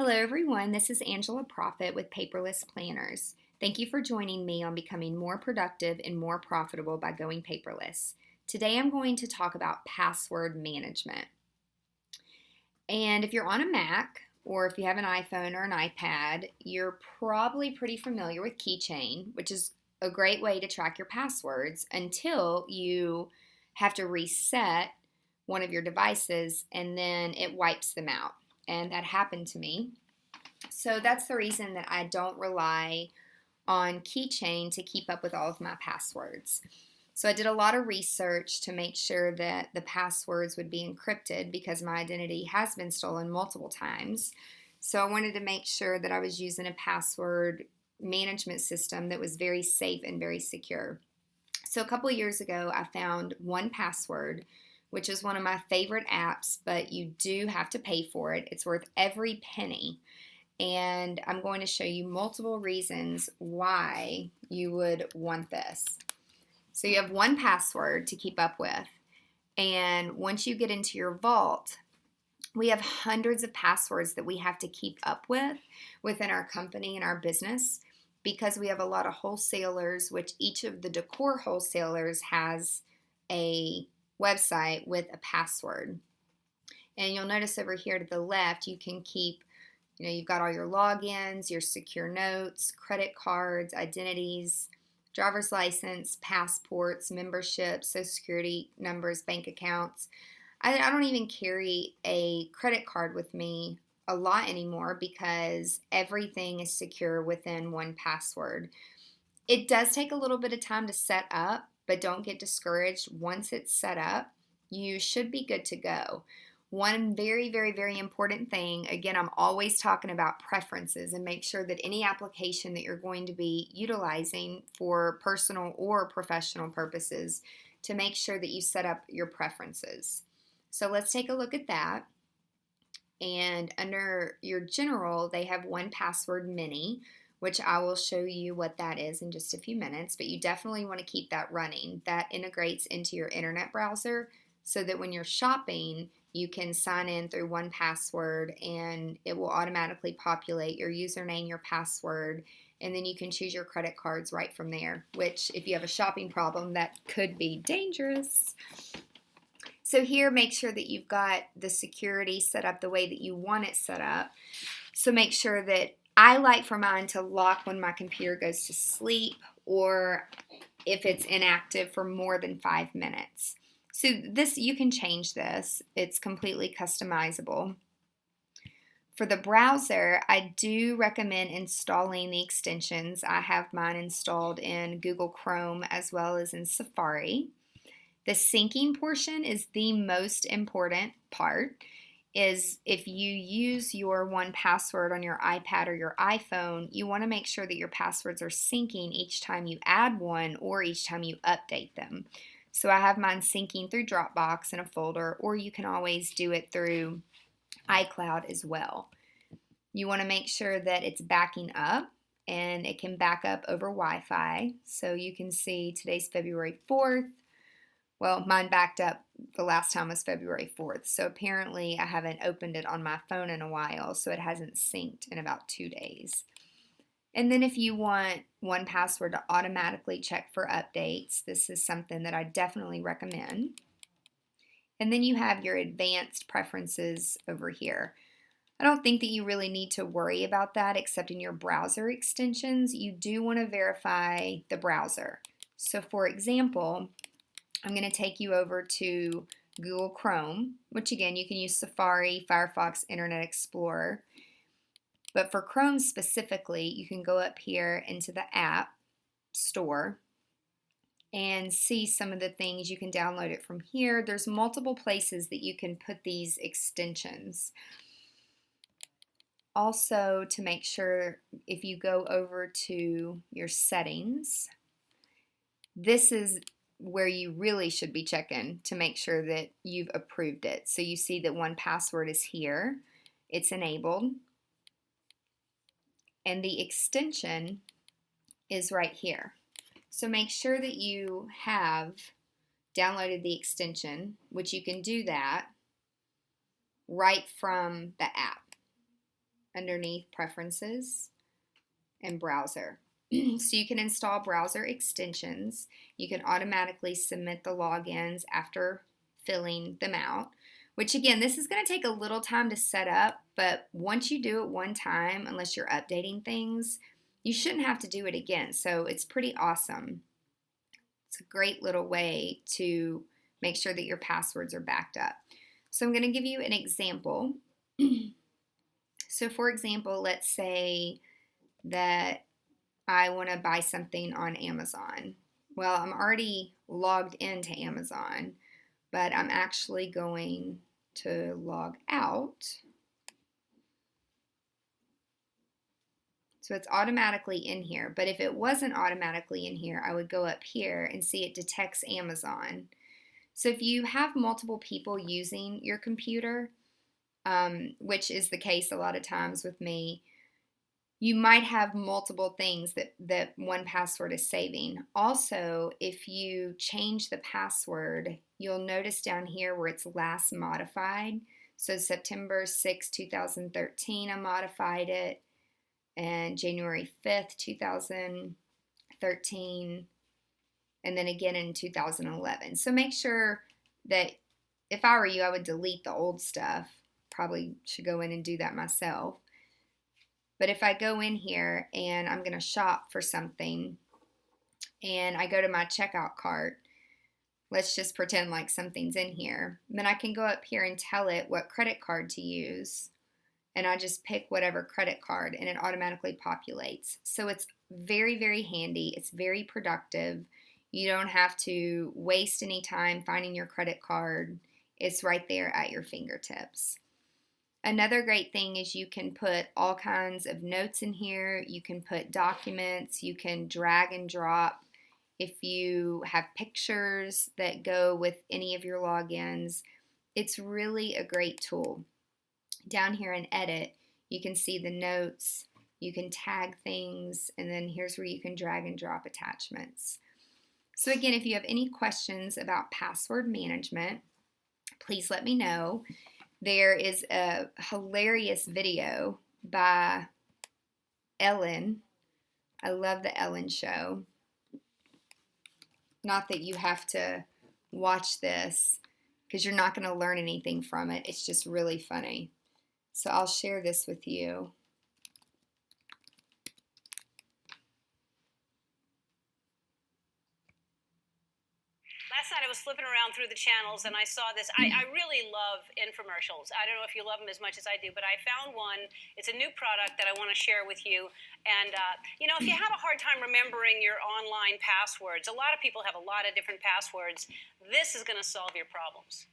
Hello everyone, this is Angela Profit with Paperless Planners. Thank you for joining me on becoming more productive and more profitable by going paperless. Today I'm going to talk about password management. And if you're on a Mac or if you have an iPhone or an iPad, you're probably pretty familiar with Keychain, which is a great way to track your passwords until you have to reset one of your devices and then it wipes them out. And that happened to me. So that's the reason that I don't rely on Keychain to keep up with all of my passwords. So I did a lot of research to make sure that the passwords would be encrypted because my identity has been stolen multiple times. So I wanted to make sure that I was using a password management system that was very safe and very secure. So a couple of years ago, I found 1Password, which is one of my favorite apps, but you do have to pay for it. It's worth every penny. And I'm going to show you multiple reasons why you would want this. So you have 1Password to keep up with. And once you get into your vault, we have hundreds of passwords that we have to keep up with within our company and our business because we have a lot of wholesalers, which each of the decor wholesalers has a website with a password. And you'll notice over here to the left, you can keep, you've got all your logins, your secure notes, credit cards, identities, driver's license, passports, memberships, social security numbers, bank accounts. I don't even carry a credit card with me a lot anymore because everything is secure within 1Password. It does take a little bit of time to set up, but don't get discouraged. Once it's set up, you should be good to go. One very, very, very important thing, again, I'm always talking about preferences and make sure that any application that you're going to be utilizing for personal or professional purposes to make sure that you set up your preferences. So let's take a look at that. And under your general, they have 1Password Mini, which I will show you what that is in just a few minutes, but you definitely want to keep that running. That integrates into your internet browser so that when you're shopping, you can sign in through 1Password and it will automatically populate your username, your password, and then you can choose your credit cards right from there, which if you have a shopping problem, that could be dangerous. So here, make sure that you've got the security set up the way that you want it set up. So make sure that I like for mine to lock when my computer goes to sleep or if it's inactive for more than 5 minutes. So this, you can change this. It's completely customizable. For the browser, I do recommend installing the extensions. I have mine installed in Google Chrome as well as in Safari. The syncing portion is the most important part. Is if you use your 1Password on your iPad or your iPhone, you want to make sure that your passwords are syncing each time you add one or each time you update them. So I have mine syncing through Dropbox in a folder, or you can always do it through iCloud as well. You want to make sure that it's backing up, and it can back up over Wi-Fi. So you can see today's February 4th. Well, mine backed up the last time was February 4th, so apparently I haven't opened it on my phone in a while, so it hasn't synced in about 2 days. And then if you want 1Password to automatically check for updates, this is something that I definitely recommend. And then you have your advanced preferences over here. I don't think that you really need to worry about that except in your browser extensions. You do want to verify the browser. So for example, I'm going to take you over to Google Chrome, which again, you can use Safari, Firefox, Internet Explorer. But for Chrome specifically, you can go up here into the App Store and see some of the things. You can download it from here. There's multiple places that you can put these extensions. Also, to make sure, if you go over to your settings, this is where you really should be checking to make sure that you've approved it. So you see that 1Password is here. It's enabled. And the extension is right here. So make sure that you have downloaded the extension, which you can do that right from the app. underneath Preferences and Browser. So you can install browser extensions. You can automatically submit the logins after filling them out, which again, this is going to take a little time to set up, but once you do it one time, unless you're updating things, you shouldn't have to do it again. So it's pretty awesome. It's a great little way to make sure that your passwords are backed up. So I'm going to give you an example. So for example, let's say that I want to buy something on Amazon. Well, I'm already logged into Amazon, but I'm actually going to log out. So it's automatically in here, but if it wasn't automatically in here, I would go up here and see it detects Amazon. So if you have multiple people using your computer, which is the case a lot of times with me, you might have multiple things that 1Password is saving. Also, if you change the password, you'll notice down here where it's last modified. So September 6, 2013, I modified it, and January 5th, 2013, and then again in 2011. So make sure that if I were you, I would delete the old stuff. Probably should go in and do that myself. But if I go in here and I'm going to shop for something and I go to my checkout cart, let's just pretend like something's in here. Then I can go up here and tell it what credit card to use. And I just pick whatever credit card and it automatically populates. So it's very, very handy. It's very productive. You don't have to waste any time finding your credit card. It's right there at your fingertips. Another great thing is you can put all kinds of notes in here. You can put documents. You can drag and drop. If you have pictures that go with any of your logins, it's really a great tool. Down here in Edit, you can see the notes. You can tag things, and then here's where you can drag and drop attachments. So again, if you have any questions about password management, please let me know. There is a hilarious video by Ellen. I love the Ellen show. Not that you have to watch this because you're not going to learn anything from it. It's just really funny. So I'll share this with you. Last night I was flipping around through the channels and I saw this. I really love infomercials. I don't know if you love them as much as I do, but I found one. It's a new product that I want to share with you. And, you know, if you have a hard time remembering your online passwords, a lot of people have a lot of different passwords. This is going to solve your problems.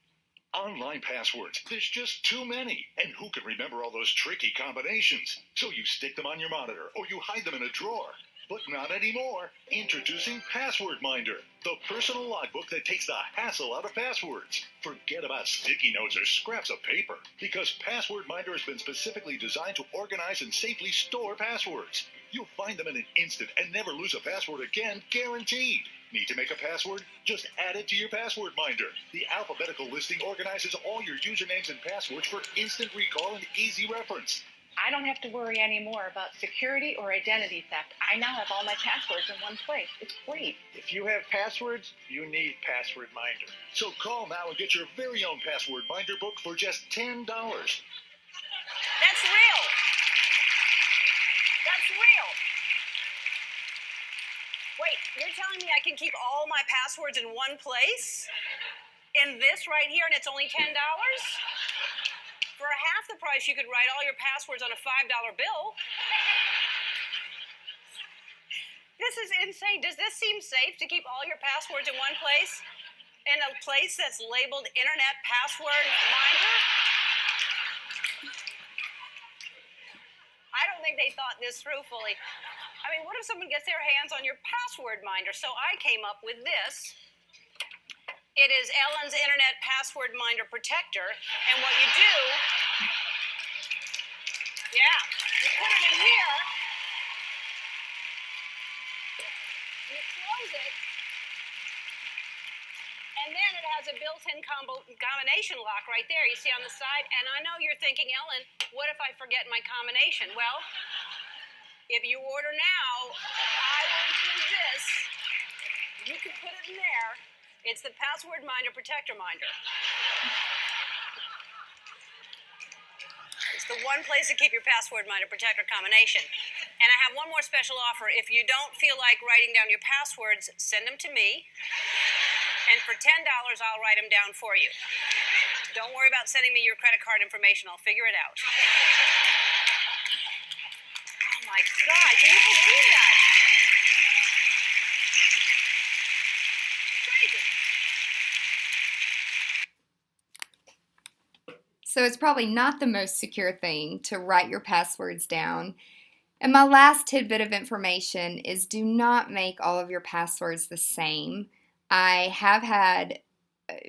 Online passwords. There's just too many. And who can remember all those tricky combinations? So you stick them on your monitor or you hide them in a drawer. But not anymore. Introducing Password Minder, the personal logbook that takes the hassle out of passwords. Forget about sticky notes or scraps of paper, because Password Minder has been specifically designed to organize and safely store passwords. You'll find them in an instant and never lose a password again, guaranteed. Need to make a password? Just add it to your Password Minder. The alphabetical listing organizes all your usernames and passwords for instant recall and easy reference. I don't have to worry anymore about security or identity theft. I now have all my passwords in one place. It's great. If you have passwords, you need Password Minder. So call now and get your very own Password Minder book for just $10. That's real. That's real. Wait, you're telling me I can keep all my passwords in one place? In this right here, and it's only $10? For half the price, you could write all your passwords on a $5 bill. This is insane. Does this seem safe to keep all your passwords in one place? In a place that's labeled Internet Password Minder? I don't think they thought this through fully. I mean, what if someone gets their hands on your password minder? So I came up with this. It is Ellen's Internet Password Minder Protector, and what you do, you put it in here, you close it, And then it has a built-in combination lock right there. You see on the side? And I know you're thinking, Ellen, what if I forget my combination? Well, if you order now, I will include this. You can put it in there. It's the Password Minder Protector Minder. It's the one place to keep your Password Minder Protector combination. And I have one more special offer. If you don't feel like writing down your passwords, send them to me. And for $10, I'll write them down for you. Don't worry about sending me your credit card information. I'll figure it out. Oh my God, can you believe that? Crazy. So it's probably not the most secure thing to write your passwords down. And my last tidbit of information is do not make all of your passwords the same. I have had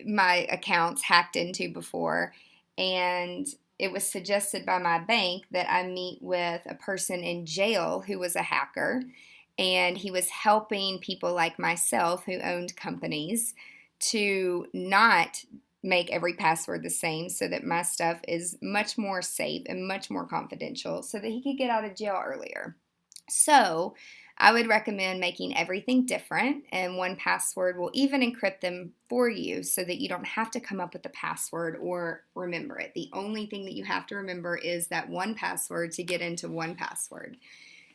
my accounts hacked into before, and it was suggested by my bank that I meet with a person in jail who was a hacker, and he was helping people like myself who owned companies to not make every password the same so that my stuff is much more safe and much more confidential so that he could get out of jail earlier. So I would recommend making everything different, and 1Password will even encrypt them for you so that you don't have to come up with the password or remember it. The only thing that you have to remember is that 1Password to get into 1Password.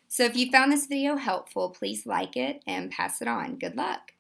So if you found this video helpful, please like it and pass it on. Good luck.